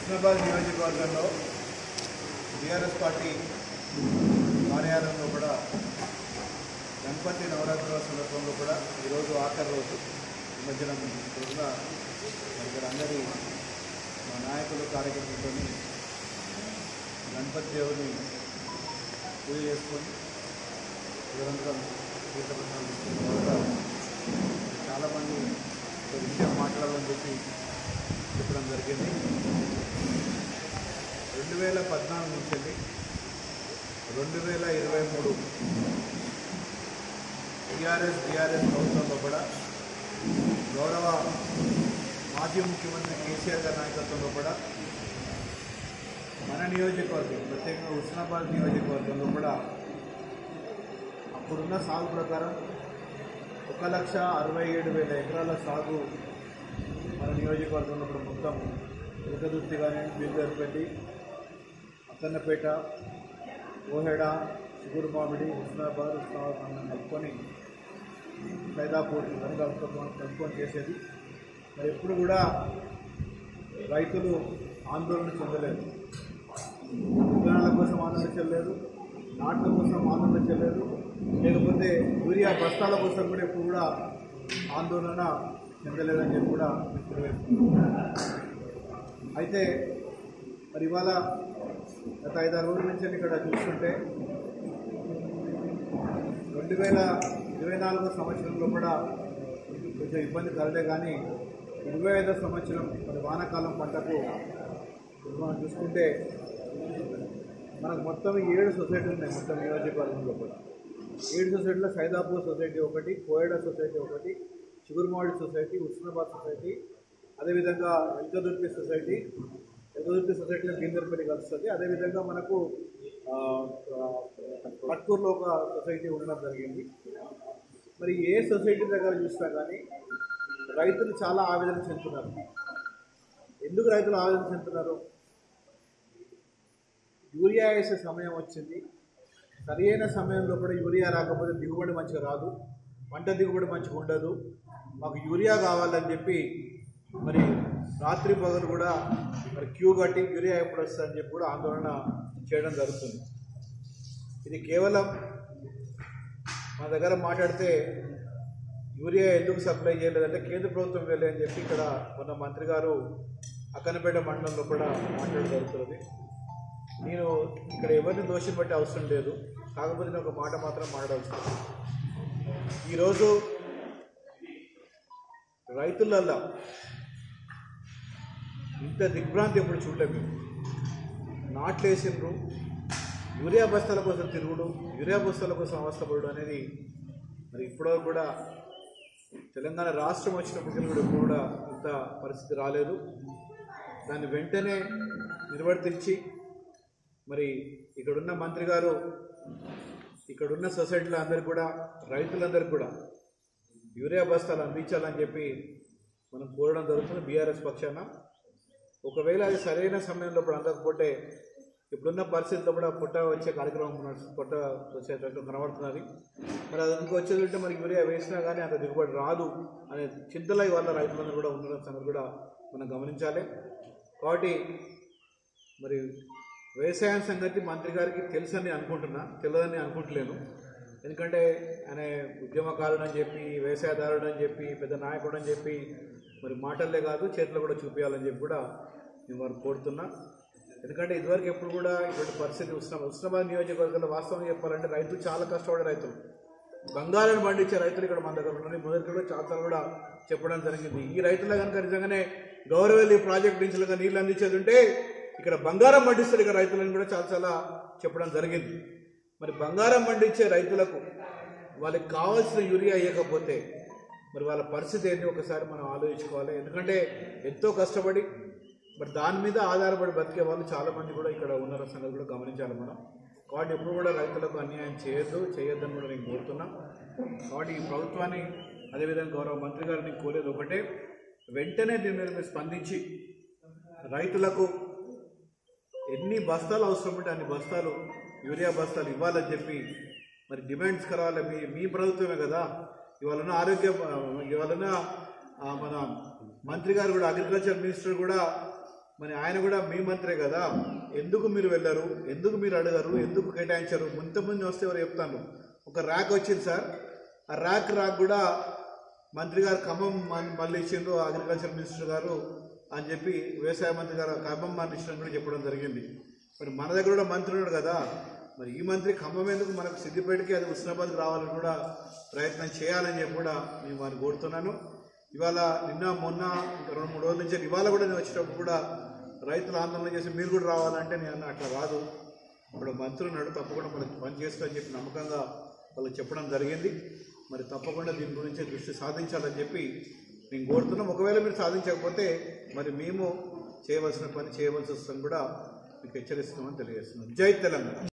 హుస్నాబాద్ నియోజకవర్గంలో TRS party కార్యాలయంలో కూడా గణపతి నవరాత్రుల సందర్భంలో కూడా ఈరోజు ఆఖరి రోజు నిమజ్జనం రోజున ఇక్కడ అందరి మా నాయకులు కార్యకర్తలతో గణపతి దేవుని పూజ చేసుకొని నిరంతరం తీర్థప్రసాదం తీసుకున్న తర్వాత చాలామంది ఒక విషయం మాట్లాడాలని చెప్పడం జరిగింది. 2014 నుంచి 2023 టీఆర్ఎస్ ప్రభుత్వంలో కూడా గౌరవ మాజీ ముఖ్యమంత్రి కేసీఆర్ గారి నాయకత్వంలో కూడా మన నియోజకవర్గం ప్రత్యేకంగా హుస్నాబాద్ నియోజకవర్గంలో కూడా అప్పుడున్న సాగు ప్రకారం 1,67,000 ఎకరాల సాగు మన నియోజకవర్గంలో కూడా మొత్తం ఉదదుర్తి కానీ బీర్గర్పల్లి, అక్కన్నపేట, ఓహెడ, చిగురుమామిడి, హుస్నాబాద్ కలుపుకొని సైదాపూర్ ఇవన్నీ కలుపుకొని చేసేది. మరి ఎప్పుడు కూడా రైతులు ఆందోళన చెందలేదు, విత్తనాల కోసం ఆందోళన చెందలేదు, నాట్ల కోసం ఆందోళన చెందలేదు, లేకపోతే యూరియా బస్తాల కోసం కూడా ఎప్పుడు కూడా ఆందోళన చెందలేదని చెప్పి కూడా అయితే మరి ఇవాళ గత 5-6 రోజుల నుంచి ఇక్కడ చూస్తుంటే 2024 సంవత్సరంలో కూడా కొంచెం ఇబ్బంది కలదే, కానీ 25వ సంవత్సరం మరి వానాకాలం పంటకు మనం చూసుకుంటే మనకు మొత్తం 7 సొసైటీలు ఉన్నాయి. మొత్తం నియోజకవర్గంలో కూడా 7 సొసైటీలో సైదాపూర్ సొసైటీ ఒకటి, కోయడ సొసైటీ ఒకటి, చిగురుమామిడి సొసైటీ, హుస్నాబాద్ సొసైటీ, అదేవిధంగా ఎల్కదుర్తి సొసైటీలో బీర్గర్పల్లి కలుస్తుంది. అదేవిధంగా మనకు పట్కూరులో ఒక సొసైటీ ఉండడం జరిగింది. మరి ఏ సొసైటీ దగ్గర చూసినా కానీ రైతులు చాలా ఆవేదన చెందుతున్నారు. ఎందుకు రైతులు ఆవేదన చెందుతున్నారు? యూరియా వేసే సమయం వచ్చింది, సరైన సమయంలో కూడా యూరియా రాకపోతే దిగుబడి మంచిగా రాదు, పంట దిగుబడి మంచిగా ఉండదు, మాకు యూరియా కావాలని చెప్పి మరి రాత్రి పగలు కూడా మరి క్యూ కట్టి యూరియా ఎప్పుడు వస్తుందని చెప్పి కూడా ఆందోళన చేయడం జరుగుతుంది. ఇది కేవలం మా దగ్గర మాట్లాడితే యూరియా ఎందుకు సప్లై చేయలేదంటే కేంద్ర ప్రభుత్వం వెళ్ళే అని చెప్పి ఇక్కడ మొన్న మంత్రి గారు అక్కన్నపేట మండలంలో కూడా మాట్లాడడం జరుగుతుంది. నేను ఇక్కడ ఎవరిని దోషం పట్టే అవసరం లేదు, కాకపోతే నేను ఒక మాట మాత్రం మాట్లాడవలసింది. ఈరోజు రైతులల్లో ఇంత దిగ్భ్రాంతి ఎప్పుడు చూడలేము. నాట్లు వేసిండ్రు, యూరియా బస్తాల కోసం తిరుగుడు, యూరియా బస్తాల కోసం అవస్థపడు అనేది మరి ఇప్పటివరకు కూడా తెలంగాణ రాష్ట్రం వచ్చినప్పటికీ కూడా ఎప్పుడు కూడా ఇంత పరిస్థితి రాలేదు. దాన్ని వెంటనే నిర్వర్తించి మరి ఇక్కడున్న మంత్రి గారు ఇక్కడున్న సొసైటీలో అందరికీ కూడా రైతులందరికీ కూడా యూరియా బస్తాలు అందించాలని చెప్పి మనం కోరడం జరుగుతుంది బీఆర్ఎస్ పక్షాన. ఒకవేళ అది సరైన సమయంలో ఇప్పుడు అందకపోతే ఇప్పుడున్న పరిస్థితుల్లో కూడా పొట్ట వచ్చే కార్యక్రమం పొట్ట వచ్చేటట్టు కనబడుతున్నది. మరి అది అందుకు వచ్చేదంటే మరి యూరియా వేసినా కానీ అంత దిగుబడి రాదు అనే చింతలో ఇవాళ రైతులందరూ కూడా ఉన్న సంగతి కూడా మనం గమనించాలి. కాబట్టి మరి వ్యవసాయం సంగతి మంత్రి గారికి తెలుసని అనుకుంటున్నా, తెలియదని అనుకుంటలేను. ఎందుకంటే ఆయన ఉద్యమకారుడు అని చెప్పి, వ్యవసాయదారుడు అని చెప్పి, పెద్ద నాయకుడు అని చెప్పి మరి మాటల్లే కాదు చేతిలో కూడా చూపించాలని చెప్పి కూడా నేను వారు కోరుతున్నా. ఎందుకంటే ఇదివరకు ఎప్పుడు కూడా ఇటువంటి పరిస్థితి హుస్నాబాద్ నియోజకవర్గంలో వాస్తవం చెప్పాలంటే రైతులు చాలా కష్టపడే రైతులు, బంగారాన్ని పండించే రైతులు ఇక్కడ మన దగ్గర ఉన్నాయి. మొదటి కూడా చాలా కూడా చెప్పడం జరిగింది. ఈ రైతుల కనుక నిజంగానే గౌరవల్లి ప్రాజెక్ట్ నుంచి కనుక నీళ్ళు అందించేది ఉంటే ఇక్కడ బంగారం పండిస్తారు ఇక్కడ రైతులని కూడా చాలా చెప్పడం జరిగింది. మరి బంగారం పండించే రైతులకు వాళ్ళకి కావాల్సిన యూరియా ఇవ్వకపోతే మరి వాళ్ళ పరిస్థితి ఏంటి ఒకసారి మనం ఆలోచించుకోవాలి. ఎందుకంటే ఎంతో కష్టపడి మరి దాని మీద ఆధారపడి బతికే వాళ్ళు చాలామంది కూడా ఇక్కడ ఉన్న సంగతి కూడా గమనించాలి మనం. కాబట్టి ఎప్పుడు కూడా రైతులకు అన్యాయం చేయొద్దని కూడా నేను కోరుతున్నా. కాబట్టి ఈ ప్రభుత్వాన్ని అదేవిధంగా గౌరవ మంత్రి గారిని కోరేది ఒకటే, వెంటనే దీని మీద మీరు స్పందించి రైతులకు ఎన్ని బస్తాలు అవసరం ఉంటే అన్ని బస్తాలు యూరియా బస్తాలు ఇవ్వాలని చెప్పి మరి డిమాండ్స్ కరావాలి. మీ ప్రభుత్వమే కదా, ఇవాళ మన మంత్రి గారు కూడా అగ్రికల్చర్ మినిస్టర్ కూడా మరి ఆయన కూడా మీ మంత్రే కదా, ఎందుకు మీరు వెళ్ళరు, ఎందుకు మీరు అడగరు, ఎందుకు కేటాయించరు? ముందు వస్తే ఎవరు చెప్తాను. ఒక ర్యాక్ వచ్చింది సార్, ఆ ర్యాక్ కూడా మంత్రి గారు ఖమ్మం మళ్ళీ ఇచ్చిండ్రు, అగ్రికల్చర్ మినిస్టర్ గారు అని చెప్పి వ్యవసాయ మంత్రి గారు ఖమ్మం మినిస్టర్ కూడా చెప్పడం జరిగింది. మరి మన దగ్గర కూడా మంత్రి ఉన్నాడు కదా, మరి ఈ మంత్రి ఖమ్మం ఎందుకు, మనకు సిద్దిపేటకి అది హుస్నాబాద్కి రావాలని కూడా ప్రయత్నం చేయాలని చెప్పి కూడా నేను వారిని కోరుతున్నాను. ఇవాళ నిన్న మొన్న ఇంకా 2-3 రోజుల నుంచి ఇవాళ కూడా నేను వచ్చేటప్పుడు కూడా రైతులు ఆందోళన చేసి మీరు కూడా రావాలంటే నేను అట్లా రాదు, ఇప్పుడు మంత్రి ఉన్నాడు, తప్పకుండా మనకి పని చేస్తామని చెప్పి నమ్మకంగా వాళ్ళకి చెప్పడం జరిగింది. మరి తప్పకుండా దీని గురించి దృష్టి సాధించాలని చెప్పి నేను కోరుతున్నాం. ఒకవేళ మీరు సాధించకపోతే మరి మేము చేయవలసిన పని చేయవలసి వస్తుందని కూడా మీకు హెచ్చరిస్తున్నామని తెలియజేస్తున్నాం. జై తెలంగాణ.